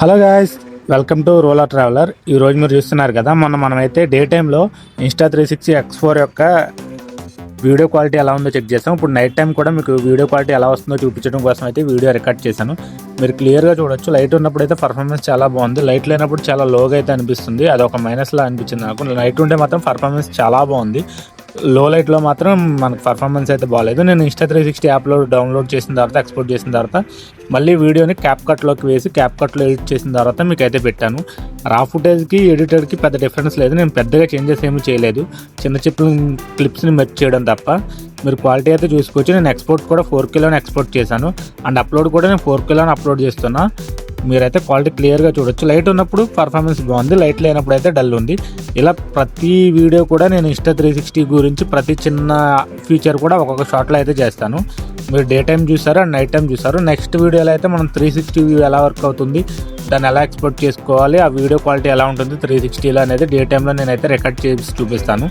Hello guys, welcome to roller traveller. ఈరోజు మీరు చూస్తున్నారు కదా, మనమైతే డే టైంలో Insta360X4 యొక్క వీడియో క్వాలిటీ ఎలా ఉందో చెక్ చేస్తాం. ఇప్పుడు నైట్ టైం కూడా మీకు వీడియో క్వాలిటీ ఎలా వస్తుందో చూపించడం కోసం అయితే వీడియో రికార్డ్ చేశాను. మీరు క్లియర్గా చూడొచ్చు. లైట్ ఉన్నప్పుడు అయితే పర్ఫార్మెన్స్ చాలా బాగుంది, లైట్ లేనప్పుడు చాలా లోగా అయితే అనిపిస్తుంది. అది ఒక మైనస్లా అనిపించింది నాకు. లైట్ ఉంటే మాత్రం పర్ఫార్మెన్స్ చాలా బాగుంది, లో లైట్లో మాత్రం మనకు పర్ఫార్మెన్స్ అయితే బాగాలేదు. నేను Insta360 యాప్లో డౌన్లోడ్ చేసిన తర్వాత, ఎక్స్పోర్ట్ చేసిన తర్వాత మళ్ళీ వీడియోని క్యాప్కట్లోకి వేసి క్యాప్కట్లో ఎడిట్ చేసిన తర్వాత మీకు అయితే పెట్టాను. రా ఫుటేజ్కి ఎడిటెడ్కి పెద్ద డిఫరెన్స్ లేదు, నేను పెద్దగా చేంజెస్ ఏమీ చేయలేదు, చిన్న క్లిప్స్ని మెర్చ్ చేయడం తప్ప. మీరు క్వాలిటీ అయితే చూసుకోవచ్చు. నేను ఎక్స్పోర్ట్ కూడా 4Kలోనే ఎక్స్పోర్ట్ చేశాను, అండ్ అప్లోడ్ కూడా నేను 4Kలోనే అప్లోడ్ చేస్తున్నా. మీరైతే క్వాలిటీ క్లియర్గా చూడొచ్చు. లైట్ ఉన్నప్పుడు పర్ఫార్మెన్స్ బాగుంది, లైట్ లేనప్పుడు అయితే డల్ ఉంది. ఇలా ప్రతి వీడియో కూడా నేను Insta360 గురించి ప్రతి చిన్న ఫీచర్ కూడా ఒక్కొక్క షాట్లో అయితే చేస్తాను. మీరు డే టైం చూసారు అండ్ నైట్ టైం చూసారు. నెక్స్ట్ వీడియోలో అయితే మనం 360 వ్యూ ఎలా వర్క్ అవుతుంది, దాన్ని ఎలా ఎక్స్పోర్ట్ చేసుకోవాలి, ఆ వీడియో క్వాలిటీ ఎలా ఉంటుంది 360లో అనేది డే టైంలో నేనైతే రికార్డ్ చేసి చూపిస్తాను.